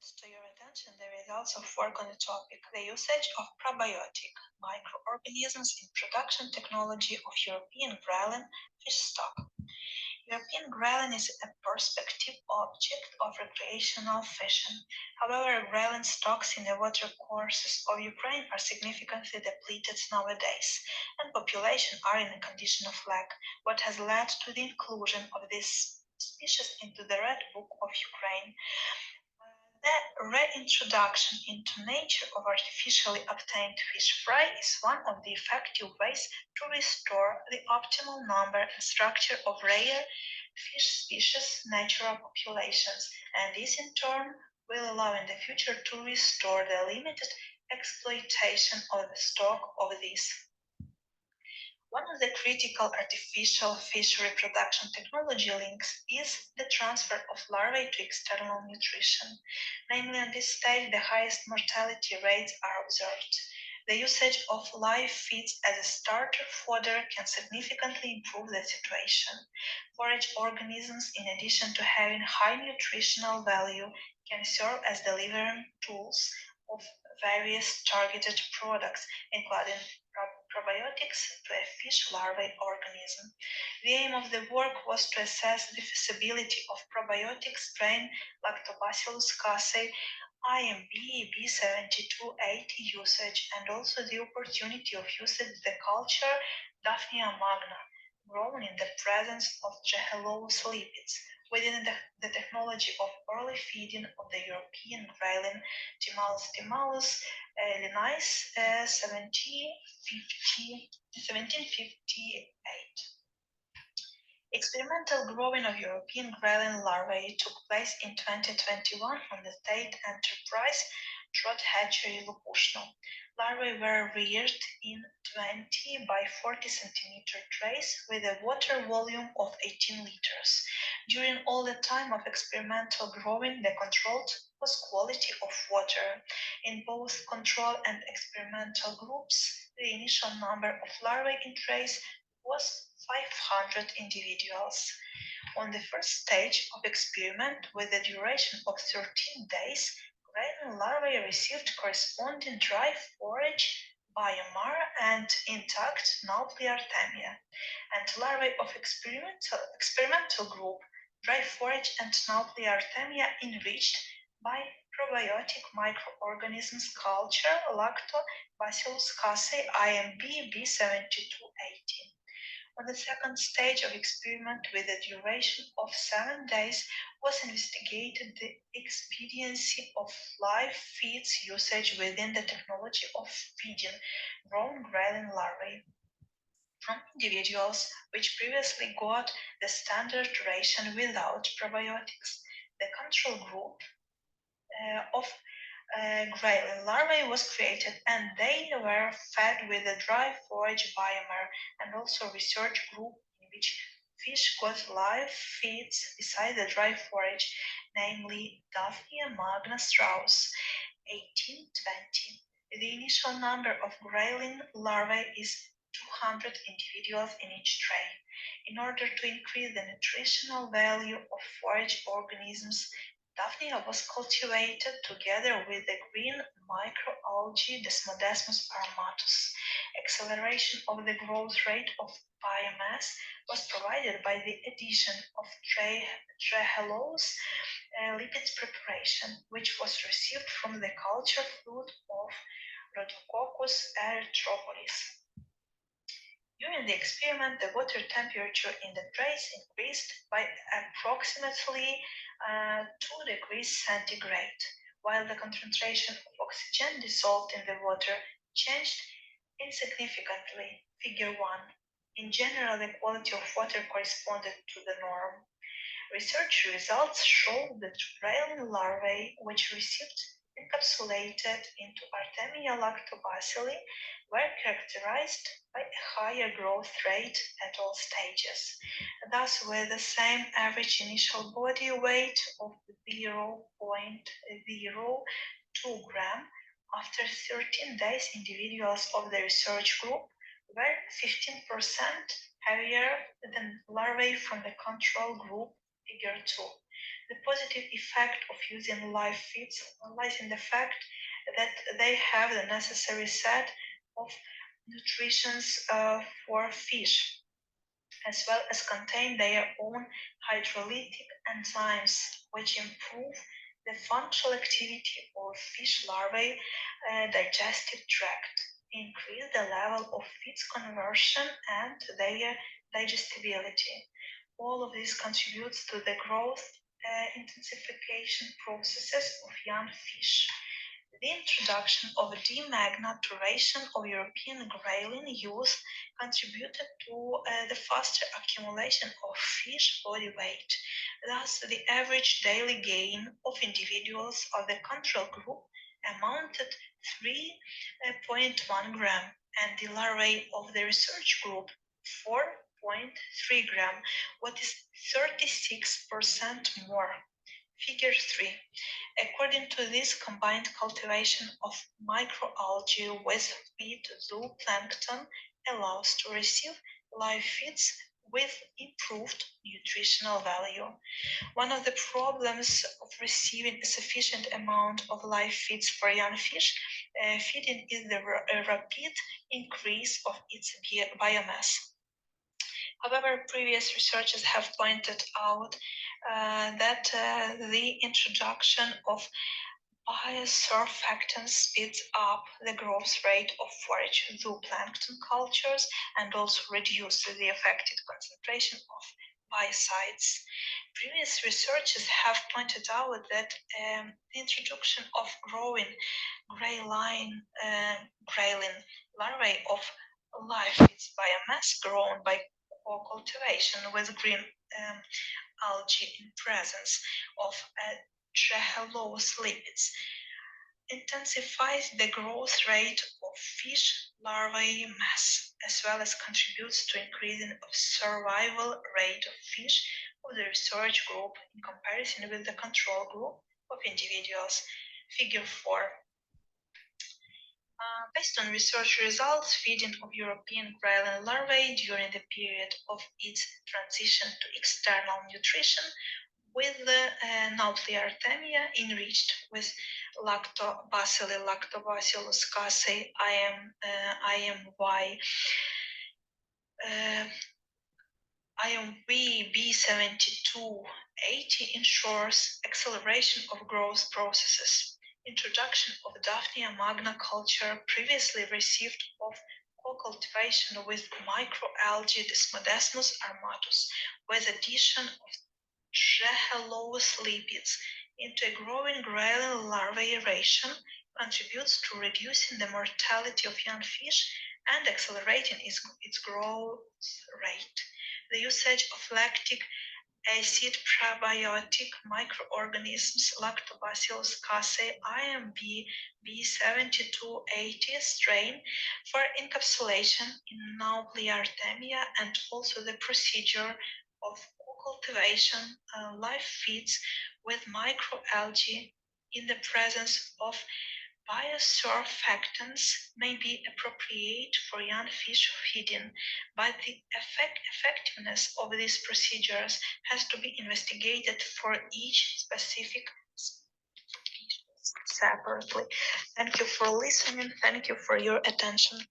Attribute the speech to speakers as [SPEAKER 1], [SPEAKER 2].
[SPEAKER 1] To your attention the results of work on the topic, the usage of probiotic microorganisms in production technology of European grayling fish stock. European grayling is a prospective object of recreational fishing. However, grayling stocks in the watercourses of Ukraine are significantly depleted nowadays, and population are in a condition of lack, what has led to the inclusion of this species into the Red Book of Ukraine. The reintroduction into nature of artificially obtained fish fry is one of the effective ways to restore the optimal number and structure of rare fish species natural populations, and this in turn will allow in the future to restore the limited exploitation of the stock of these. One of the critical artificial fish reproduction technology links is the transfer of larvae to external nutrition. Namely, on this stage, the highest mortality rates are observed. The usage of live feeds as a starter fodder can significantly improve the situation. Forage organisms, in addition to having high nutritional value, can serve as delivering tools of various targeted products, including probiotics to a fish larvae organism. The aim of the work was to assess the feasibility of probiotic strain Lactobacillus casei IMB B7280 usage and also the opportunity of using the culture Daphnia magna, grown in the presence of gehellose lipids within the technology of early feeding of the European grayling Timallus linnaeus 1758. Experimental growing of European grayling larvae took place in 2021 on the state enterprise Trot Hatchery Lupushno. Larvae were reared in 20 by 40 centimeter trays with a water volume of 18 liters. During all the time of experimental growing, the control was quality of water. In both control and experimental groups, the initial number of larvae in trays was 500 individuals. On the first stage of experiment, with a duration of 13 days, grayling larvae received corresponding dry forage, biomar, and intact nuclear artemia, and larvae of experimental group, dry forage and nuclear artemia enriched by probiotic microorganisms culture Lactobacillus casei IMB B7280. On the second stage of experiment with a duration of 7 days was investigated the expediency of live feeds usage within the technology of feeding grown grayling larvae from individuals which previously got the standard ration without probiotics. The control group of grayling larvae was created and they were fed with a dry forage biomar and also research group in which fish got live feeds beside the dry forage, namely Daphnia magna strauss 1820. The initial number of grayling larvae is 200 individuals in each tray. In order to increase the nutritional value of forage organisms, Daphnia was cultivated together with the green microalgae Desmodesmus aromatus. Acceleration of the growth rate of biomass was provided by the addition of trehalose lipids preparation, which was received from the culture fluid of Rhodococcus erythropolis. During the experiment, the water temperature in the trays increased by approximately 2 degrees centigrade, while the concentration of oxygen dissolved in the water changed insignificantly. Figure 1. In general, the quality of water corresponded to the norm. Research results show that grayling larvae, which received encapsulated into Artemia lactobacilli, were characterized by a higher growth rate at all stages. Thus, with the same average initial body weight of 0.02 gram, after 13 days, individuals of the research group were 15% heavier than larvae from the control group, figure 2. The positive effect of using live feeds lies in the fact that they have the necessary set of nutritions for fish, as well as contain their own hydrolytic enzymes, which improve the functional activity of fish larvae digestive tract, increase the level of feeds conversion and their digestibility. All of this contributes to the growth intensification processes of young fish. The introduction of denaturation of European grayling use contributed to the faster accumulation of fish body weight. Thus, the average daily gain of individuals of the control group amounted 3.1 gram, and the larvae of the research group 4.3 gram, what is 36% more. Figure 3. According to this combined cultivation of microalgae with feed zooplankton allows to receive live feeds with improved nutritional value. One of the problems of receiving a sufficient amount of live feeds for young fish feeding is the rapid increase of its biomass. However, previous researchers have pointed out that the introduction of biosurfactants speeds up the growth rate of forage zooplankton cultures and also reduces the affected concentration of biocides. Previous researchers have pointed out that the introduction of growing grayling larvae of live feeds biomass grown by co-cultivation with green algae in presence of trehalose lipids intensifies the growth rate of fish larvae mass, as well as contributes to increasing of survival rate of fish of the research group in comparison with the control group of individuals. Figure 4. Based on research results, feeding of European grayling larvae during the period of its transition to external nutrition with the Artemia enriched with Lactobacillus casei IMY IMV B7280 ensures acceleration of growth processes. Introduction of Daphnia magna culture previously received of co-cultivation with microalgae Desmodesmus armatus with addition of trehalose lipids into a growing grayling larvae ration contributes to reducing the mortality of young fish and accelerating its growth rate. The usage of lactic acid probiotic microorganisms Lactobacillus casei IMB B7280 strain for encapsulation in Artemia and also the procedure of cultivation live feeds with microalgae in the presence of biosurfactants may be appropriate for young fish feeding, but the effectiveness of these procedures has to be investigated for each specific species separately. Thank you for listening. Thank you for your attention.